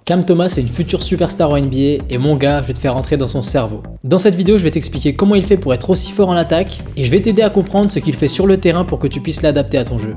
Cam Thomas est une future superstar en NBA et mon gars, je vais te faire rentrer dans son cerveau. Dans cette vidéo, je vais t'expliquer comment il fait pour être aussi fort en attaque et je vais t'aider à comprendre ce qu'il fait sur le terrain pour que tu puisses l'adapter à ton jeu.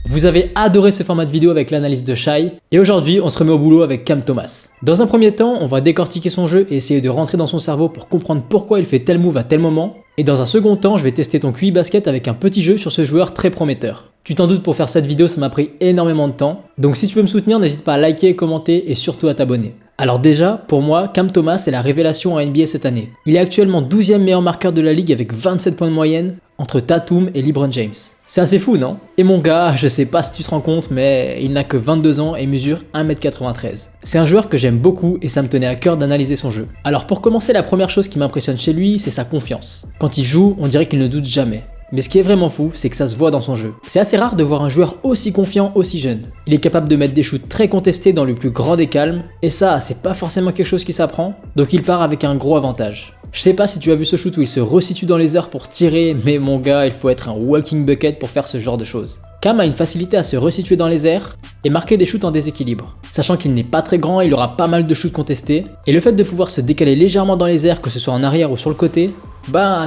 Vous avez adoré ce format de vidéo avec l'analyse de Shai et aujourd'hui, on se remet au boulot avec Cam Thomas. Dans un premier temps, on va décortiquer son jeu et essayer de rentrer dans son cerveau pour comprendre pourquoi il fait tel move à tel moment. Et dans un second temps, je vais tester ton QI basket avec un petit jeu sur ce joueur très prometteur. Tu t'en doutes, pour faire cette vidéo, ça m'a pris énormément de temps. Donc si tu veux me soutenir, n'hésite pas à liker, commenter et surtout à t'abonner. Alors déjà, pour moi, Cam Thomas est la révélation en NBA cette année. Il est actuellement 12e meilleur marqueur de la ligue avec 27 points de moyenne entre Tatum et LeBron James. C'est assez fou, non? Et mon gars, je sais pas si tu te rends compte, mais il n'a que 22 ans et mesure 1m93. C'est un joueur que j'aime beaucoup et ça me tenait à cœur d'analyser son jeu. Alors pour commencer, la première chose qui m'impressionne chez lui, c'est sa confiance. Quand il joue, on dirait qu'il ne doute jamais. Mais ce qui est vraiment fou, c'est que ça se voit dans son jeu. C'est assez rare de voir un joueur aussi confiant, aussi jeune. Il est capable de mettre des shoots très contestés dans le plus grand des calmes, et ça, c'est pas forcément quelque chose qui s'apprend, donc il part avec un gros avantage. Je sais pas si tu as vu ce shoot où il se resitue dans les airs pour tirer, mais mon gars, il faut être un walking bucket pour faire ce genre de choses. Cam a une facilité à se resituer dans les airs et marquer des shoots en déséquilibre. Sachant qu'il n'est pas très grand, il aura pas mal de shoots contestés, et le fait de pouvoir se décaler légèrement dans les airs, que ce soit en arrière ou sur le côté,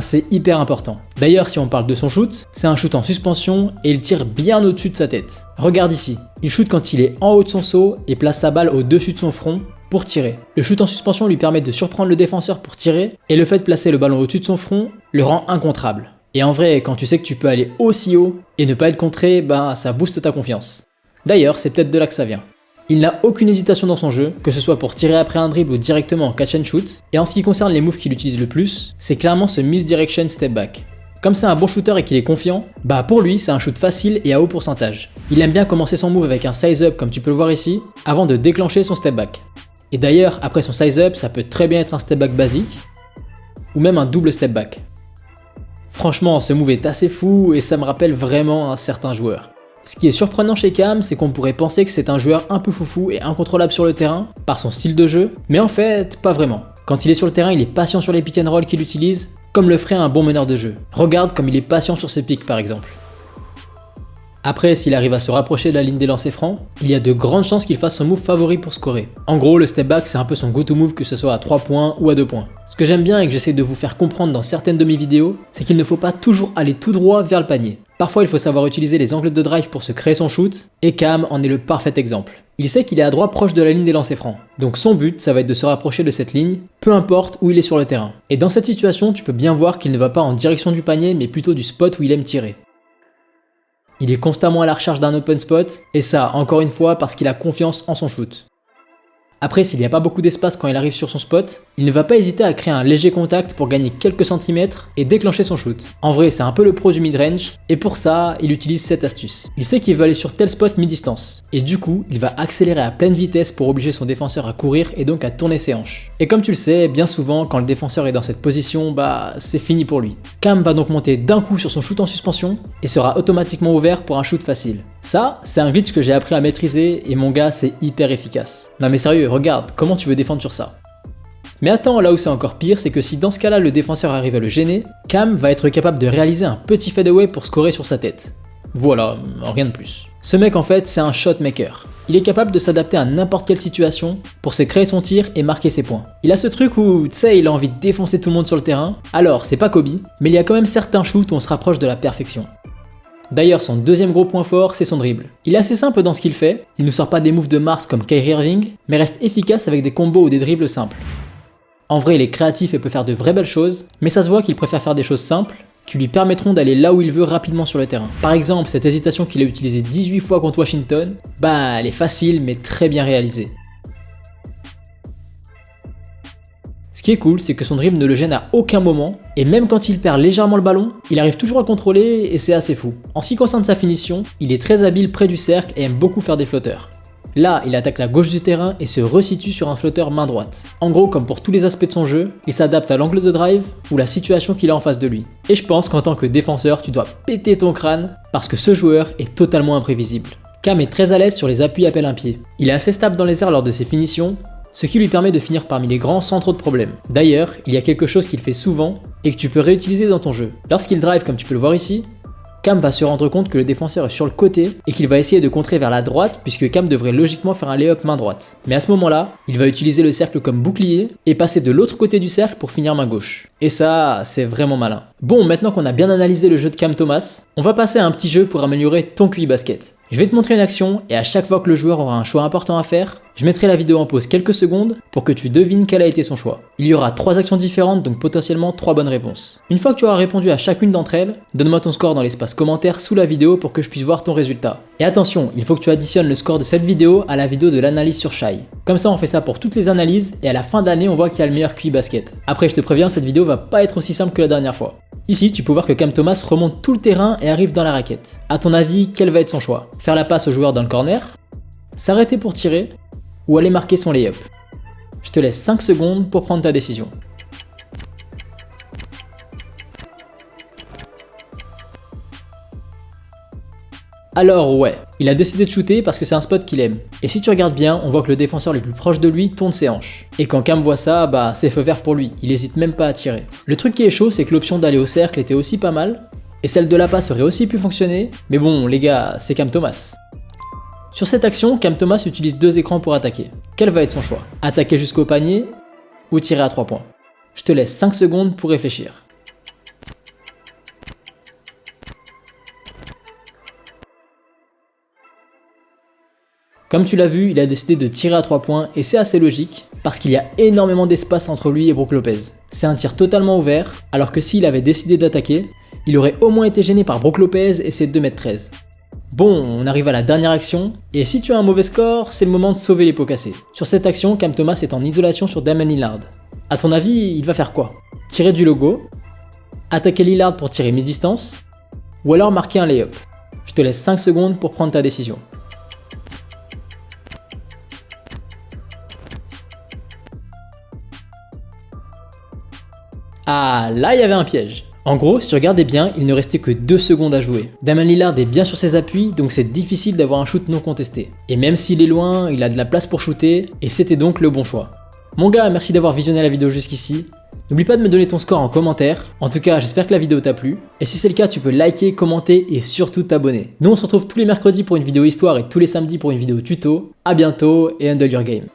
c'est hyper important. D'ailleurs, si on parle de son shoot, c'est un shoot en suspension et il tire bien au-dessus de sa tête. Regarde ici, il shoot quand il est en haut de son saut et place sa balle au-dessus de son front pour tirer. Le shoot en suspension lui permet de surprendre le défenseur pour tirer et le fait de placer le ballon au-dessus de son front le rend incontrable. Et en vrai, quand tu sais que tu peux aller aussi haut et ne pas être contré, ça booste ta confiance. D'ailleurs, c'est peut-être de là que ça vient. Il n'a aucune hésitation dans son jeu, que ce soit pour tirer après un dribble ou directement en catch and shoot, et en ce qui concerne les moves qu'il utilise le plus, c'est clairement ce misdirection step back. Comme c'est un bon shooter et qu'il est confiant, pour lui c'est un shoot facile et à haut pourcentage. Il aime bien commencer son move avec un size up comme tu peux le voir ici, avant de déclencher son step back. Et d'ailleurs, après son size up, ça peut très bien être un step back basique, ou même un double step back. Franchement, ce move est assez fou et ça me rappelle vraiment un certain joueur. Ce qui est surprenant chez Cam, c'est qu'on pourrait penser que c'est un joueur un peu foufou et incontrôlable sur le terrain, par son style de jeu, mais en fait, pas vraiment. Quand il est sur le terrain, il est patient sur les pick and roll qu'il utilise, comme le ferait un bon meneur de jeu. Regarde comme il est patient sur ses picks par exemple. Après, s'il arrive à se rapprocher de la ligne des lancers francs, il y a de grandes chances qu'il fasse son move favori pour scorer. En gros, le step back c'est un peu son go-to move, que ce soit à 3 points ou à 2 points. Ce que j'aime bien et que j'essaie de vous faire comprendre dans certaines de mes vidéos, c'est qu'il ne faut pas toujours aller tout droit vers le panier. Parfois il faut savoir utiliser les angles de drive pour se créer son shoot, et Cam en est le parfait exemple. Il sait qu'il est à droite proche de la ligne des lancers francs, donc son but ça va être de se rapprocher de cette ligne, peu importe où il est sur le terrain. Et dans cette situation, tu peux bien voir qu'il ne va pas en direction du panier, mais plutôt du spot où il aime tirer. Il est constamment à la recherche d'un open spot, et ça, encore une fois, parce qu'il a confiance en son shoot. Après, s'il n'y a pas beaucoup d'espace quand il arrive sur son spot, il ne va pas hésiter à créer un léger contact pour gagner quelques centimètres et déclencher son shoot. En vrai, c'est un peu le pro du mid-range, et pour ça, il utilise cette astuce. Il sait qu'il veut aller sur tel spot mi-distance, et du coup, il va accélérer à pleine vitesse pour obliger son défenseur à courir et donc à tourner ses hanches. Et comme tu le sais, bien souvent, quand le défenseur est dans cette position, c'est fini pour lui. Cam va donc monter d'un coup sur son shoot en suspension, et sera automatiquement ouvert pour un shoot facile. Ça, c'est un glitch que j'ai appris à maîtriser, et mon gars, c'est hyper efficace. Non mais sérieux, regarde, comment tu veux défendre sur ça? Mais attends, là où c'est encore pire, c'est que si dans ce cas-là le défenseur arrive à le gêner, Cam va être capable de réaliser un petit fadeaway pour scorer sur sa tête. Voilà, rien de plus. Ce mec en fait, c'est un shot maker. Il est capable de s'adapter à n'importe quelle situation pour se créer son tir et marquer ses points. Il a ce truc où, tu sais, il a envie de défoncer tout le monde sur le terrain. Alors, c'est pas Kobe, mais il y a quand même certains shoots où on se rapproche de la perfection. D'ailleurs, son deuxième gros point fort, c'est son dribble. Il est assez simple dans ce qu'il fait, il ne sort pas des moves de Mars comme Kyrie Irving, mais reste efficace avec des combos ou des dribbles simples. En vrai, il est créatif et peut faire de vraies belles choses, mais ça se voit qu'il préfère faire des choses simples, qui lui permettront d'aller là où il veut rapidement sur le terrain. Par exemple, cette hésitation qu'il a utilisée 18 fois contre Washington, elle est facile mais très bien réalisée. Ce qui est cool, c'est que son dribble ne le gêne à aucun moment, et même quand il perd légèrement le ballon, il arrive toujours à le contrôler et c'est assez fou. En ce qui concerne sa finition, il est très habile près du cercle et aime beaucoup faire des flotteurs. Là, il attaque la gauche du terrain et se resitue sur un flotteur main droite. En gros, comme pour tous les aspects de son jeu, il s'adapte à l'angle de drive ou la situation qu'il a en face de lui. Et je pense qu'en tant que défenseur, tu dois péter ton crâne parce que ce joueur est totalement imprévisible. Cam est très à l'aise sur les appuis à plein pied. Il est assez stable dans les airs lors de ses finitions, ce qui lui permet de finir parmi les grands sans trop de problèmes. D'ailleurs, il y a quelque chose qu'il fait souvent et que tu peux réutiliser dans ton jeu. Lorsqu'il drive comme tu peux le voir ici, Cam va se rendre compte que le défenseur est sur le côté et qu'il va essayer de contrer vers la droite puisque Cam devrait logiquement faire un lay-up main droite. Mais à ce moment-là, il va utiliser le cercle comme bouclier et passer de l'autre côté du cercle pour finir main gauche. Et ça, c'est vraiment malin. Bon, maintenant qu'on a bien analysé le jeu de Cam Thomas, on va passer à un petit jeu pour améliorer ton QI basket. Je vais te montrer une action et à chaque fois que le joueur aura un choix important à faire, je mettrai la vidéo en pause quelques secondes pour que tu devines quel a été son choix. Il y aura 3 actions différentes, donc potentiellement 3 bonnes réponses. Une fois que tu auras répondu à chacune d'entre elles, donne-moi ton score dans l'espace commentaire sous la vidéo pour que je puisse voir ton résultat. Et attention, il faut que tu additionnes le score de cette vidéo à la vidéo de l'analyse sur Shy. Comme ça on fait ça pour toutes les analyses et à la fin de l'année on voit qui a le meilleur QI basket. Après je te préviens, cette vidéo va pas être aussi simple que la dernière fois. Ici, tu peux voir que Cam Thomas remonte tout le terrain et arrive dans la raquette. A ton avis, quel va être son choix? Faire la passe au joueur dans le corner? S'arrêter pour tirer? Ou aller marquer son lay-up? Je te laisse 5 secondes pour prendre ta décision. Alors ouais, il a décidé de shooter parce que c'est un spot qu'il aime. Et si tu regardes bien, on voit que le défenseur le plus proche de lui tourne ses hanches. Et quand Cam voit ça, bah c'est feu vert pour lui, il hésite même pas à tirer. Le truc qui est chaud, c'est que l'option d'aller au cercle était aussi pas mal, et celle de la passe aurait aussi pu fonctionner, mais bon les gars, c'est Cam Thomas. Sur cette action, Cam Thomas utilise 2 écrans pour attaquer. Quel va être son choix? Attaquer jusqu'au panier ou tirer à 3 points? Je te laisse 5 secondes pour réfléchir. Comme tu l'as vu, il a décidé de tirer à 3 points et c'est assez logique parce qu'il y a énormément d'espace entre lui et Brook Lopez. C'est un tir totalement ouvert, alors que s'il avait décidé d'attaquer, il aurait au moins été gêné par Brook Lopez et ses 2m13. Bon, on arrive à la dernière action, et si tu as un mauvais score, c'est le moment de sauver les pots cassés. Sur cette action, Cam Thomas est en isolation sur Damian Lillard. A ton avis, il va faire quoi? Tirer du logo? Attaquer Lillard pour tirer mi-distance? Ou alors marquer un lay-up? Je te laisse 5 secondes pour prendre ta décision. Ah, là il y avait un piège. En gros, si tu regardais bien, il ne restait que 2 secondes à jouer. Damian Lillard est bien sur ses appuis, donc c'est difficile d'avoir un shoot non contesté. Et même s'il est loin, il a de la place pour shooter, et c'était donc le bon choix. Mon gars, merci d'avoir visionné la vidéo jusqu'ici. N'oublie pas de me donner ton score en commentaire. En tout cas, j'espère que la vidéo t'a plu. Et si c'est le cas, tu peux liker, commenter et surtout t'abonner. Nous, on se retrouve tous les mercredis pour une vidéo histoire et tous les samedis pour une vidéo tuto. A bientôt et handle your game.